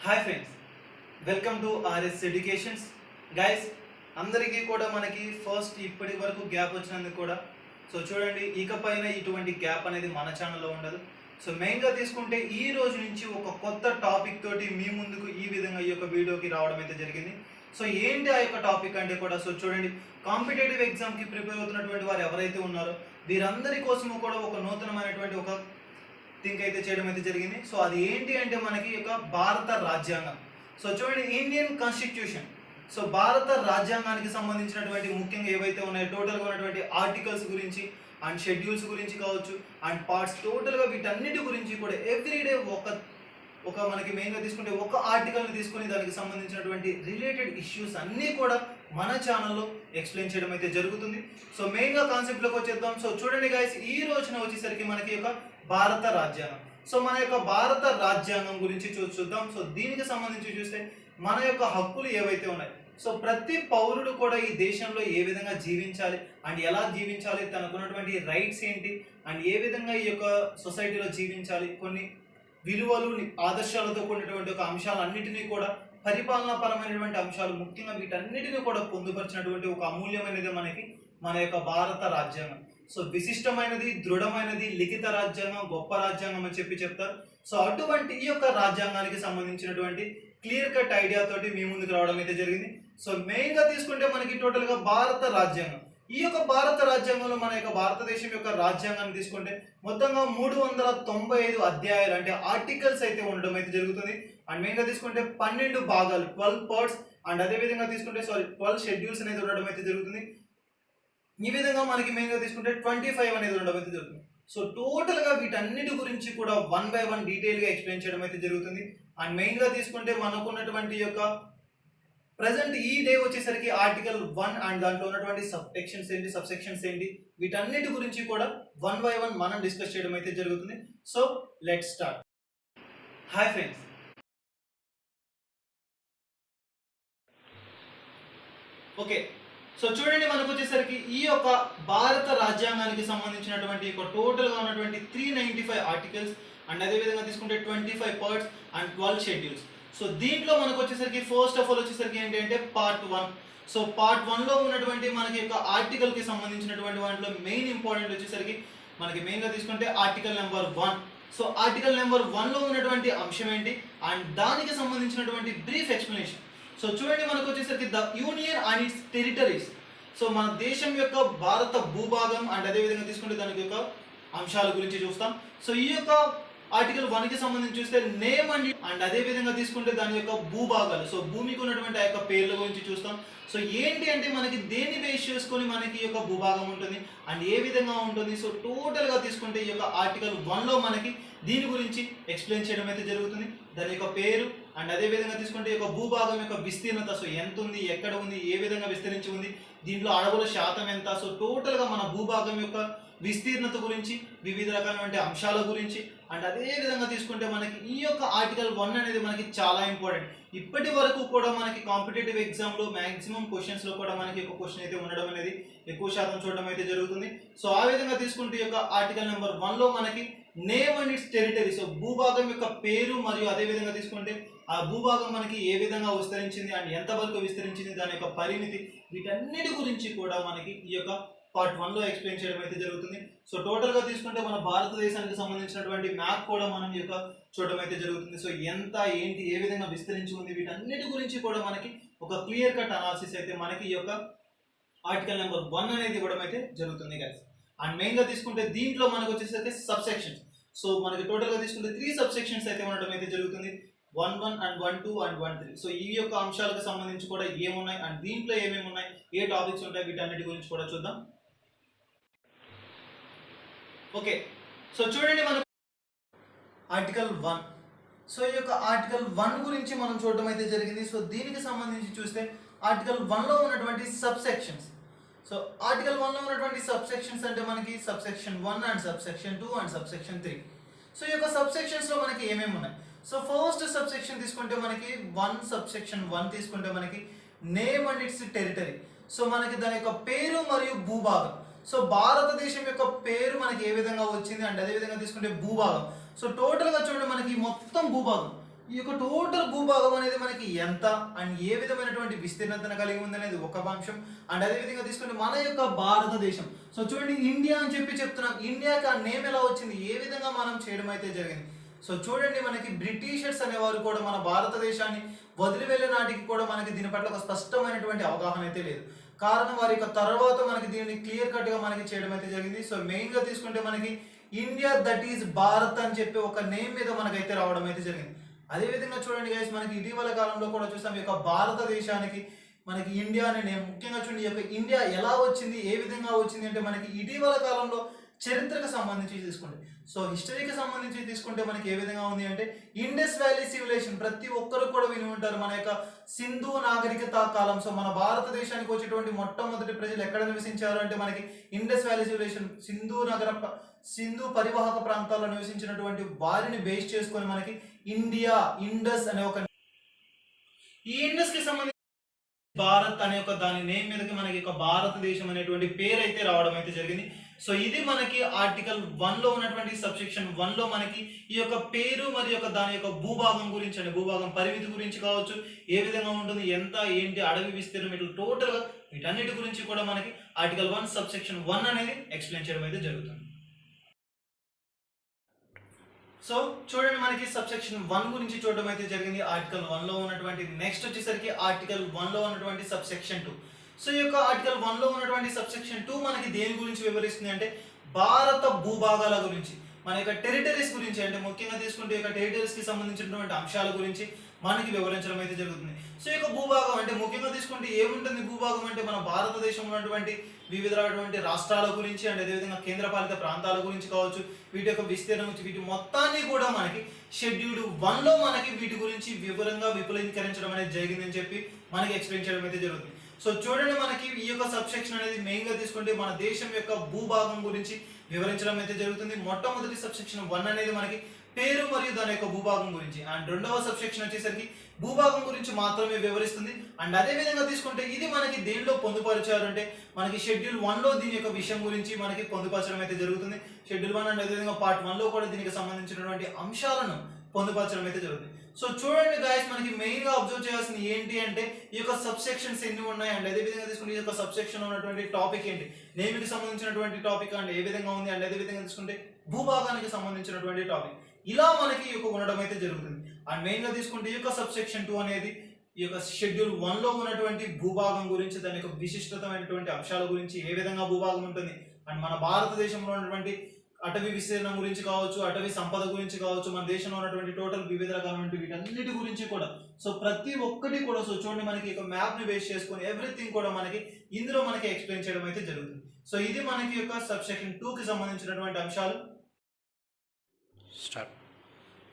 Hi friends, welcome to RS educations. Guys, అందరికీ కూడా మనకి ఫస్ట్ ఇప్పటి వరకు గ్యాప్ వచ్చినందుకు కూడా చూడండి, ఇకపైన ఇటువంటి గ్యాప్ అనేది మన ఛానల్లో ఉండదు. మెయిన్గా తీసుకుంటే ఈ రోజు నుంచి ఒక కొత్త టాపిక్ తోటి మీ ముందుకు ఈ విధంగా ఈ యొక్క వీడియోకి రావడం అయితే జరిగింది. ఏంటి ఆ యొక్క టాపిక్ అంటే కూడా చూడండి, కాంపిటేటివ్ ఎగ్జామ్కి ప్రిపేర్ అవుతున్నటువంటి వారు ఎవరైతే ఉన్నారో వీరందరి కోసము కూడా ఒక నూతనమైనటువంటి ఒక థింక్ అయితే చేయడం అయితే జరిగింది. అది ఏంటి అంటే మనకి ఒక భారత రాజ్యాంగం. చూడండి, ఇండియన్ కాన్స్టిట్యూషన్. భారత రాజ్యాంగానికి సంబంధించినటువంటి ముఖ్యంగా ఏవైతే ఉన్నాయో టోటల్గా ఉన్నటువంటి ఆర్టికల్స్ గురించి అండ్ షెడ్యూల్స్ గురించి కావచ్చు అండ్ పార్ట్స్ టోటల్గా వీటన్నిటి గురించి కూడా ఎవ్రీడే ఒక మనకి మెయిన్గా తీసుకుంటే ఒక ఆర్టికల్ని తీసుకొని దానికి సంబంధించినటువంటి రిలేటెడ్ ఇష్యూస్ అన్నీ కూడా మన ఛానల్లో ఎక్స్ప్లెయిన్ చేయడం అయితే జరుగుతుంది. మెయిన్గా కాన్సెప్ట్లోకి వచ్చేద్దాం. చూడండి గైస్, ఈ రోజున వచ్చేసరికి మనకి ఒక భారత రాజ్యాంగం. మన యొక్క భారత రాజ్యాంగం గురించి చూద్దాం. దీనికి సంబంధించి చూస్తే మన యొక్క హక్కులు ఏవైతే ఉన్నాయి, ప్రతి పౌరుడు కూడా ఈ దేశంలో ఏ విధంగా జీవించాలి అండ్ ఎలా జీవించాలి, తనకున్నటువంటి రైట్స్ ఏంటి అండ్ ఏ విధంగా ఈ యొక్క సొసైటీలో జీవించాలి, కొన్ని విలువలు ఆదర్శాలతో కూడినటువంటి ఒక అంశాలన్నిటినీ కూడా పరిపాలనా పరమైనటువంటి అంశాలు ముఖ్యంగా వీటన్నిటిని కూడా పొందుపరిచినటువంటి ఒక అమూల్యమైనది మనకి మన యొక్క భారత రాజ్యాంగం. విశిష్టమైనది, దృఢమైనది, లిఖిత రాజ్యాంగం, గొప్ప రాజ్యాంగం అని చెప్తారు. అటువంటి ఈ యొక్క రాజ్యాంగానికి సంబంధించినటువంటి క్లియర్ కట్ ఐడియా తోటి మీ ముందుకు రావడం అయితే జరిగింది. మెయిన్ గా తీసుకుంటే మనకి టోటల్ గా భారత రాజ్యాంగం, ఈ యొక్క భారత రాజ్యాంగంలో మన యొక్క భారతదేశం యొక్క రాజ్యాంగాన్ని తీసుకుంటే మొత్తంగా 395 అధ్యాయాలు అంటే ఆర్టికల్స్ అయితే ఉండడం అయితే జరుగుతుంది. అండ్ మెయిన్ గా తీసుకుంటే 12 భాగాలు 12 పార్ట్స్ అండ్ అదే విధంగా తీసుకుంటే 12 షెడ్యూల్స్ అనేది ఉండడం అయితే జరుగుతుంది. ఈ విధంగా మనకి మెయిన్ గా తీసుకుంటే 25 అనేది ఉండడం అయితే జరుగుతుంది. టోటల్ గా వీటన్నిటి గురించి కూడా 1 by 1 డీటెయిల్ గా ఎక్స్ప్లెయిన్ చేయడం అయితే జరుగుతుంది. అండ్ మెయిన్ గా తీసుకుంటే మనకున్నటువంటి యొక్క ప్రజెంట్ ఈ డే వచ్చేసరికి ఆర్టికల్ 1 అండ్ దాంట్లో ఉన్నటువంటి సబ్సెక్షన్స్ ఏంటి వీటన్నిటి గురించి కూడా 1 by 1 మనం డిస్కస్ చేయడం అయితే జరుగుతుంది. Let's start. Hi friends, okay. చూడండి, మనకు వచ్చేసరికి ఈ యొక్క భారత రాజ్యాంగానికి సంబంధించినటువంటి టోటల్గా ఉన్నటువంటి 395 ఆర్టికల్స్ అండ్ అదే విధంగా తీసుకుంటే 25 పార్ట్స్ అండ్ 12 షెడ్యూల్స్. దీంట్లో మనకు వచ్చేసరికి ఫస్ట్ ఆఫ్ ఆల్ వచ్చేసరికి ఏంటంటే పార్ట్ 1. పార్ట్ 1లో ఉన్నటువంటి మనకి యొక్క ఆర్టికల్ కి సంబంధించినటువంటి వాటిలో మెయిన్ ఇంపార్టెంట్ వచ్చేసరికి మనకి మెయిన్ గా తీసుకుంటే ఆర్టికల్ నెంబర్ 1. ఆర్టికల్ నెంబర్ 1లో ఉన్నటువంటి అంశం ఏంటి అండ్ దానికి సంబంధించినటువంటి బ్రీఫ్ ఎక్స్ప్లెనేషన్. చూడండి, మనకు వచ్చేసరికి the union and it's territories. మన దేశం యొక్క భారత భూభాగం అండ్ అదే విధంగా తీసుకుంటే దానికి యొక్క అంశాల గురించి చూస్తాం. ఈ యొక్క ఆర్టికల్ 1కి సంబంధించి చూస్తే నేమ్ అండ్ అదే విధంగా తీసుకుంటే దాని యొక్క భూభాగాలు, భూమికి ఉన్నటువంటి ఆ యొక్క పేర్ల గురించి చూస్తాం. ఏంటి అంటే మనకి దేన్ని బేస్ చేసుకొని మనకి ఈ యొక్క భూభాగం ఉంటుంది అండ్ ఏ విధంగా ఉంటుంది. టోటల్ గా తీసుకుంటే ఈ యొక్క ఆర్టికల్ 1లో మనకి దీని గురించి ఎక్స్ప్లెయిన్ చేయడం అయితే జరుగుతుంది. దాని యొక్క పేరు అండ్ అదే విధంగా తీసుకుంటే ఈ యొక్క భూభాగం యొక్క విస్తీర్ణత, ఎంత ఉంది, ఎక్కడ ఉంది, ఏ విధంగా విస్తరించి ఉంది, దీంట్లో అడవుల శాతం ఎంత. టోటల్ గా మన భూభాగం యొక్క విస్తీర్ణత గురించి, వివిధ రకాలైన అంశాల గురించి అండ్ అదే విధంగా తీసుకుంటే మనకి ఈ యొక్క ఆర్టికల్ 1 అనేది మనకి చాలా ఇంపార్టెంట్. ఇప్పటి వరకు కూడా మనకి కాంపిటేటివ్ ఎగ్జామ్లో మ్యాక్సిమం క్వశ్చన్స్లో కూడా మనకి ఒక క్వశ్చన్ అయితే ఉండడం అనేది ఎక్కువ శాతం చూడడం అయితే జరుగుతుంది. ఆ విధంగా తీసుకుంటే ఈ యొక్క ఆర్టికల్ నెంబర్ 1లో మనకి నేమ్ అండ్ ఇట్స్ టెరిటరీ, భూభాగం యొక్క పేరు మరియు అదే విధంగా తీసుకుంటే ఆ భూభాగం మనకి ఏ విధంగా విస్తరించింది అండ్ ఎంతవరకు విస్తరించింది, దాని యొక్క పరిమితి, వీటన్నిటి గురించి కూడా మనకి ఈ యొక్క పార్ట్ 1లో ఎక్స్ప్లెయిన్ చేయడం అయితే జరుగుతుంది. టోటల్ గా తీసుకుంటే మన భారతదేశానికి సంబంధించినటువంటి మ్యాప్ కూడా మనం ఈ యొక్క చూడడం అయితే జరుగుతుంది. ఎంత ఏంటి, ఏ విధంగా విస్తరించి ఉంది, వీటన్నిటి గురించి కూడా మనకి ఒక క్లియర్ కట్ అనాలిసిస్ అయితే మనకి ఈ యొక్క ఆర్టికల్ నెంబర్ 1 అనేది ఇవ్వడం అయితే జరుగుతుంది గైస్. అండ్ మెయిన్ గా తీసుకుంటే దీంట్లో మనకు వచ్చేసరికి సబ్సెక్షన్స్. మనకి టోటల్ గా తీసుకుంటే 3 సబ్సెక్షన్స్ అయితే ఉండడం అయితే జరుగుతుంది. 1.1 అండ్ 1.2 అండ్ 1.3. ఈ యొక్క అంశాలకు సంబంధించి కూడా ఏమున్నాయి అండ్ దీంట్లో ఏమేమి ఉన్నాయి, ఏ టాపిక్స్ ఉంటాయి, వీటన్నిటి గురించి కూడా చూద్దాం. ఓకే, చూడండి, మనకు ఆర్టికల్ 1. ఈ యొక్క ఆర్టికల్ 1 గురించి మనం చూడడం అయితే జరిగింది. దీనికి సంబంధించి చూస్తే ఆర్టికల్ 1లో ఉన్నటువంటి సబ్సెక్షన్స్. ఆర్టికల్ 1లో ఉన్నటువంటి సబ్సెక్షన్స్ అంటే మనకి subsection 1 and subsection 2 and subsection 3. ఈ యొక్క సబ్సెక్షన్స్ లో మనకి ఏమేమి ఉన్నాయి. ఫస్ట్ సబ్సెక్షన్ తీసుకుంటే మనకి 1 సబ్సెక్షన్ 1 తీసుకుంటే మనకి నేమ్ అండ్ ఇట్స్ టెరిటరీ. మనకి దాని యొక్క పేరు మరియు భూభాగం. భారతదేశం యొక్క పేరు మనకి ఏ విధంగా వచ్చింది అండ్ అదే విధంగా తీసుకుంటే భూభాగం. టోటల్ గా చూడండి, మనకి మొత్తం భూభాగం ఈ యొక్క టోటల్ భూభాగం అనేది మనకి ఎంత అండ్ ఏ విధమైనటువంటి విస్తీర్ణతను కలిగి ఉంది అనేది ఒక అంశం. అండ్ అదే విధంగా తీసుకుంటే మన యొక్క భారతదేశం. సో చూడండి, ఇండియా అని చెప్తున్నాం. ఇండియాకి ఆ నేమ్ ఎలా వచ్చింది, ఏ విధంగా మనం చేయడం అయితే జరిగింది. సో చూడండి, మనకి బ్రిటిషర్స్ అనేవారు కూడా మన భారతదేశాన్ని వదిలి వెళ్ళే నాటికి కూడా మనకి దీని పట్ల ఒక స్పష్టమైనటువంటి అవగాహన అయితే లేదు. కారణం వారి యొక్క తర్వాత మనకి దీన్ని క్లియర్ కట్ గా మనకి చేయడం అయితే జరిగింది. సో మెయిన్ గా తీసుకుంటే మనకి ఇండియా దట్ ఈస్ భారత్ అని చెప్పి ఒక నేమ్ మీద మనకైతే రావడం అయితే జరిగింది. అదే విధంగా చూడండి గైస్, మనకి ఇటీవల కాలంలో కూడా చూస్తాం ఈ యొక్క భారతదేశానికి మనకి ఇండియా అనే నేమ్. ముఖ్యంగా చూడండి, ఈ యొక్క ఇండియా ఎలా వచ్చింది, ఏ విధంగా వచ్చింది అంటే మనకి ఇటీవల కాలంలో చరిత్రకు సంబంధించి తీసుకుంటే, సో హిస్టరీకి సంబంధించి తీసుకుంటే మనకి ఏ విధంగా ఉంది అంటే ఇండస్ వ్యాలీ సివిలైజేషన్. ప్రతి ఒక్కరు కూడా విని ఉంటారు మన యొక్క సింధు నాగరికత కాలం. సో మన భారతదేశానికి వచ్చేటువంటి మొట్టమొదటి ప్రజలు ఎక్కడ నివసించారు అంటే మనకి ఇండస్ వ్యాలీ సివిలైజేషన్, సింధు పరివాహక ప్రాంతాల్లో నివసించినటువంటి వారిని బేస్ చేసుకొని మనకి ఇండియా, ఇండస్ అనే ఒక, ఈ ఇండస్ కి సంబంధించి భారత్ అనే ఒక దాని నేమ్ మీదకి మనకి ఒక భారతదేశం అనేటువంటి పేరు అయితే రావడం అయితే జరిగింది. సో ఇది మనకి ఆర్టికల్ 1 లో ఉన్నటువంటి సబ్సెక్షన్ 1 లో మనకి ఈ యొక్క పేరు మరియు యొక్క దాని యొక్క భూభాగం గురించి అంటే భూభాగం పరిమితి గురించి కావచ్చు, ఏ విధంగా ఉంటుంది, ఎంత ఏంటి, అడవి విస్తీర్ణం, ఇట్లా టోటల్ గా వీటన్నిటి గురించి కూడా మనకి ఆర్టికల్ 1 సబ్సెక్షన్ 1 అనేది ఎక్స్ప్లెయిన్ చేయడం అయితే జరుగుతుంది. సో చూడండి, మనకి సబ్సెక్షన్ 1 గురించి చూడడం అయితే జరిగింది ఆర్టికల్ 1 లో ఉన్నటువంటి. నెక్స్ట్ వచ్చేసరికి ఆర్టికల్ 1 లో ఉన్నటువంటి సబ్సెక్షన్ 2. సో ఈ యొక్క ఆర్టికల్ 1 లో ఉన్నటువంటి సబ్సెక్షన్ 2 మనకి దేని గురించి వివరిస్తుంది అంటే భారత భూభాగాల గురించి, మన యొక్క టెరిటరీస్ గురించి, అంటే ముఖ్యంగా తీసుకుంటే ఈ యొక్క టెరిటరీస్ కి సంబంధించినటువంటి అంశాల గురించి మనకి వివరించడం అయితే జరుగుతుంది. సో ఈ యొక్క భూభాగం అంటే ముఖ్యంగా తీసుకుంటే ఏముంటుంది, భూభాగం అంటే మన భారతదేశంలో ఉన్నటువంటి వివిధమైనటువంటి రాష్ట్రాల గురించి అండ్ అదేవిధంగా కేంద్రపాలిత ప్రాంతాల గురించి కావచ్చు, వీటి యొక్క విస్తీర్ణం గురించి, వీటి మొత్తాన్ని కూడా మనకి షెడ్యూల్డ్ 1 లో మనకి వీటి గురించి వివరంగా విపులీకరించడం అనేది జరిగిందని చెప్పి మనకి ఎక్స్ప్లెయిన్ చేయడం అయితే జరుగుతుంది. సో చూడండి, మనకి ఈ యొక్క సబ్సెక్షన్ అనేది మెయిన్ గా తీసుకుంటే మన దేశం యొక్క భూభాగం గురించి వివరించడం అయితే జరుగుతుంది. మొట్టమొదటి సబ్సెక్షన్ 1 అనేది మనకి పేరు మరియు దాని యొక్క భూభాగం గురించి, అండ్ రెండవ సబ్సెక్షన్ వచ్చేసరికి భూభాగం గురించి మాత్రమే వివరిస్తుంది. అండ్ అదే విధంగా తీసుకుంటే ఇది మనకి దేనిలో పొందుపరిచారు అంటే మనకి షెడ్యూల్ 1 లో దీని యొక్క విషయం గురించి మనకి పొందుపరచడం అయితే జరుగుతుంది. షెడ్యూల్ 1 అండ్ అదేవిధంగా పార్ట్ 1 లో కూడా దీనికి సంబంధించినటువంటి అంశాలను పొందుపరచడం అయితే జరుగుతుంది. సో చూడండి గాయస్, మనకి మెయిన్ గా అబ్జర్వ్ చేయాల్సింది ఏంటి అంటే ఈ యొక్క సబ్సెక్షన్స్ ఎన్ని ఉన్నాయి అండ్ అదే విధంగా తీసుకుంటే ఈ యొక్క సబ్సెక్షన్ ఉన్నటువంటి టాపిక్ ఏంటి, నేమికి సంబంధించినటువంటి టాపిక్ అండ్ ఏ విధంగా ఉంది అండ్ అదే విధంగా తీసుకుంటే భూభాగానికి సంబంధించినటువంటి టాపిక్, ఇలా మనకి ఈ యొక్క ఉండడం అయితే జరుగుతుంది. అండ్ మెయిన్ గా తీసుకుంటే ఈ యొక్క సబ్సెక్షన్ 2 అనేది ఈ యొక్క షెడ్యూల్ 1 లో ఉన్నటువంటి భూభాగం గురించి, దాని యొక్క విశిష్టతమైనటువంటి అంశాల గురించి, ఏ విధంగా భూభాగం ఉంటుంది అండ్ మన భారతదేశంలో ఉన్నటువంటి అటవీ విస్తీర్ణం గురించి కావచ్చు, అటవీ సంపద గురించి కావచ్చు, మన దేశంలో ఉన్నటువంటి టోటల్ వివిధ రకాలైనటువంటి వీటన్నిటి గురించి కూడా, సో ప్రతి ఒక్కటి కూడా, సో చూడండి మనకి ఒక మ్యాప్ ని బేస్ చేసుకొని ఎవ్రీథింగ్ కూడా మనకి ఇందులో మనకి ఎక్స్ప్లెయిన్ చేయడం అయితే జరుగుతుంది. సో ఇది మనకి యొక్క సబ్సెక్షన్ 2 కి సంబంధించినటువంటి అంశాలు. స్టార్ట్.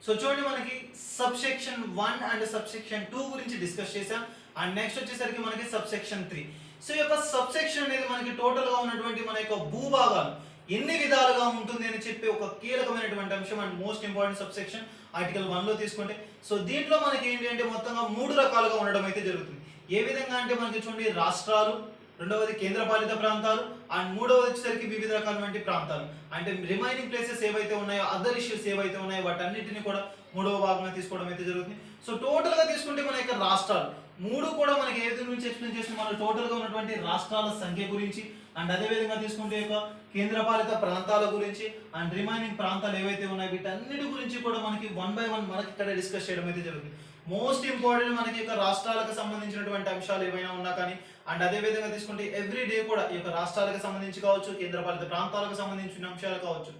సో చూడండి, మనకి సబ్సెక్షన్ 1 అండ్ సబ్సెక్షన్ 2 గురించి డిస్కస్ చేసాం. అండ్ నెక్స్ట్ వచ్చేసరికి మనకి సబ్సెక్షన్ 3. సో ఈ యొక్క సబ్సెక్షన్ అనేది మనకి టోటల్ గా ఉన్నటువంటి మన యొక్క భూభాగాలు ఎన్ని విధాలుగా ఉంటుంది అని చెప్పి ఒక కీలకమైనటువంటి అంశం and most important subsection article 1 లో తీసుకుంటే. సో దీంట్లో మనకి ఏంటి అంటే మొత్తంగా 3 రకాలుగా ఉండడం అయితే జరుగుతుంది. ఏ విధంగా అంటే మనకి చూడండి, రాష్ట్రాలు, రెండవది కేంద్రపాలిత ప్రాంతాలు అండ్ మూడవది వచ్చేసరికి వివిధ రకాలైన ప్రాంతాలు, అంటే రిమైనింగ్ ప్లేసెస్ ఏవైతే ఉన్నాయో, అదర్ ఇష్యూస్ ఏవైతే ఉన్నాయో వాటన్నిటిని కూడా 3వ భాగంగా తీసుకోవడం అయితే జరుగుతుంది. సో టోటల్ గా తీసుకుంటే మన యొక్క రాష్ట్రాలు 3 కూడా మనకి ఏ విధంగా నుంచి ఎక్స్ప్లెయిన్ చేసిన మన టోటల్ గా ఉన్నటువంటి రాష్ట్రాల సంఖ్య గురించి అండ్ అదే విధంగా తీసుకుంటే యొక్క కేంద్రపాలిత ప్రాంతాల గురించి అండ్ రిమైనింగ్ ప్రాంతాలు ఏవైతే ఉన్నాయో వీటన్నిటి గురించి కూడా మనకి 1 by 1 మనకి ఇక్కడ డిస్కస్ చేయడం అయితే జరుగుతుంది. మోస్ట్ ఇంపార్టెంట్ మనకి యొక్క రాష్ట్రాలకు సంబంధించినటువంటి అంశాలు ఏమైనా ఉన్నా కానీ అండ్ అదే విధంగా తీసుకుంటే ఎవ్రీ డే కూడా ఈ యొక్క రాష్ట్రాలకు సంబంధించి కావచ్చు, కేంద్రపాలిత ప్రాంతాలకు సంబంధించిన అంశాలు కావచ్చు,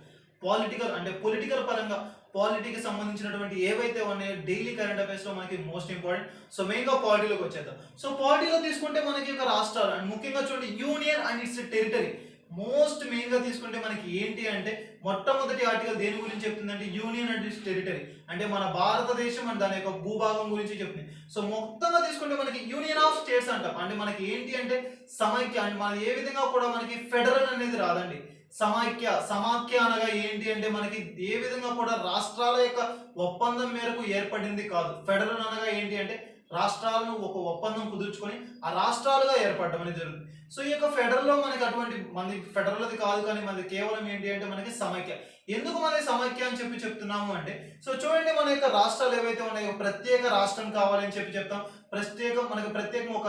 పొలిటికల్ అంటే పొలిటికల్ పరంగా పాలిటీకి సంబంధించినటువంటి ఏవైతే ఉన్నాయో డైలీ కరెంట్ అఫైర్స్ లో మనకి మోస్ట్ ఇంపార్టెంట్. సో మెయిన్ గా పాలిటీలోకి వచ్చేద్దాం. సో పాలిటీలో తీసుకుంటే మనకి ఒక రాష్ట్రాలు అండ్ ముఖ్యంగా చూడండి union and its territory. Most main గా తీసుకుంటే మనకి ఏంటి అంటే మొట్టమొదటి ఆర్టికల్ దేని గురించి చెప్తుందంటే యూనియన్ అండ్ ఇట్స్ టెరిటరీ, అంటే మన భారతదేశం అండ్ దాని యొక్క భూభాగం గురించి చెప్తుంది. సో మొత్తంగా తీసుకుంటే మనకి యూనియన్ ఆఫ్ స్టేట్స్ అంటాం, అంటే మనకి ఏంటి అంటే సమైక్య, అంటే మన ఏ విధంగా కూడా మనకి ఫెడరల్ అనేది రాదండి. సమాఖ్య అనగా ఏంటి అంటే మనకి ఏ విధంగా కూడా రాష్ట్రాల యొక్క ఒప్పందం మేరకు ఏర్పడింది కాదు. ఫెడరల్ అనగా ఏంటి అంటే రాష్ట్రాలను ఒక ఒప్పందం కుదుర్చుకొని ఆ రాష్ట్రాలుగా ఏర్పడడం అనేది జరుగుతుంది. సో ఈ యొక్క ఫెడరల్ లో మనకి అటువంటి మనకి ఫెడరల్ అది కాదు, కానీ మనకి కేవలం ఏంటి అంటే మనకి సమైక్య. ఎందుకు మనది సమైక్య అని చెప్తున్నాము అంటే, సో చూడండి మన యొక్క రాష్ట్రాలు ఏవైతే ఉన్నాయో ప్రత్యేక రాష్ట్రం కావాలని చెప్తాం. మనకి ప్రత్యేకం ఒక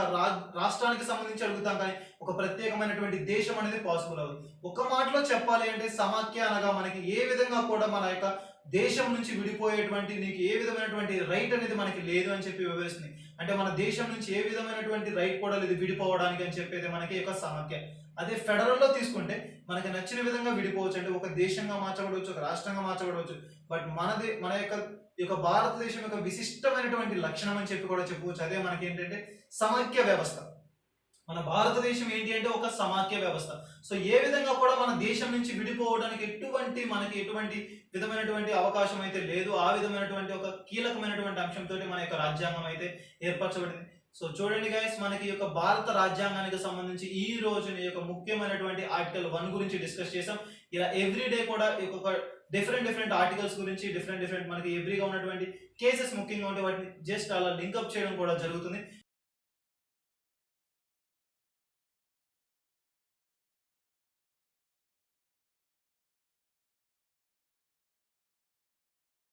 రాష్ట్రానికి సంబంధించి అడుగుతాం, కానీ ఒక ప్రత్యేకమైనటువంటి దేశం అనేది పాసిబుల్ అవ్వదు. ఒక మాటలో చెప్పాలి అంటే సమాఖ్య అనగా మనకి ఏ విధంగా కూడా మన యొక్క దేశం నుంచి విడిపోయేటువంటి నీకు ఏ విధమైనటువంటి రైట్ అనేది మనకి లేదు అని వివరిస్తుంది. అంటే మన దేశం నుంచి ఏ విధమైనటువంటి రైట్ కూడా లేదు విడిపోవడానికి అని చెప్పేది మనకి యొక్క సమాఖ్య. అదే ఫెడరల్ లో తీసుకుంటే మనకి నచ్చిన విధంగా విడిపోవచ్చు, అంటే ఒక దేశంగా మార్చబడవచ్చు, ఒక రాష్ట్రంగా మార్చబడవచ్చు. బట్ మన యొక్క భారతదేశం యొక్క విశిష్టమైనటువంటి లక్షణం అని కూడా చెప్పవచ్చు. అదే మనకి ఏంటంటే సమాఖ్య వ్యవస్థ. మన భారతదేశం ఏంటి అంటే ఒక సమాఖ్య వ్యవస్థ. సో ఏ విధంగా కూడా మన దేశం నుంచి విడిపోవడానికి మనకి ఎటువంటి విధమైనటువంటి అవకాశం అయితే లేదు. ఆ విధమైనటువంటి ఒక కీలకమైనటువంటి అంశంతో మన యొక్క రాజ్యాంగం అయితే ఏర్పరచబడింది. సో చూడండి గైస్, మనకి యొక్క భారత రాజ్యాంగానికి సంబంధించి ఈ రోజు యొక్క ముఖ్యమైనటువంటి ఆర్టికల్ 1 గురించి డిస్కస్ చేసాం. ఇలా ఎవ్రీడే కూడా ఒక డిఫరెంట్ ఆర్టికల్స్ గురించి డిఫరెంట్ మనకి ఎవ్రీగా ఉన్నటువంటి కేసెస్ ముఖ్యంగా ఉంటే వాటిని జస్ట్ అలా లింకప్ చేయడం కూడా జరుగుతుంది.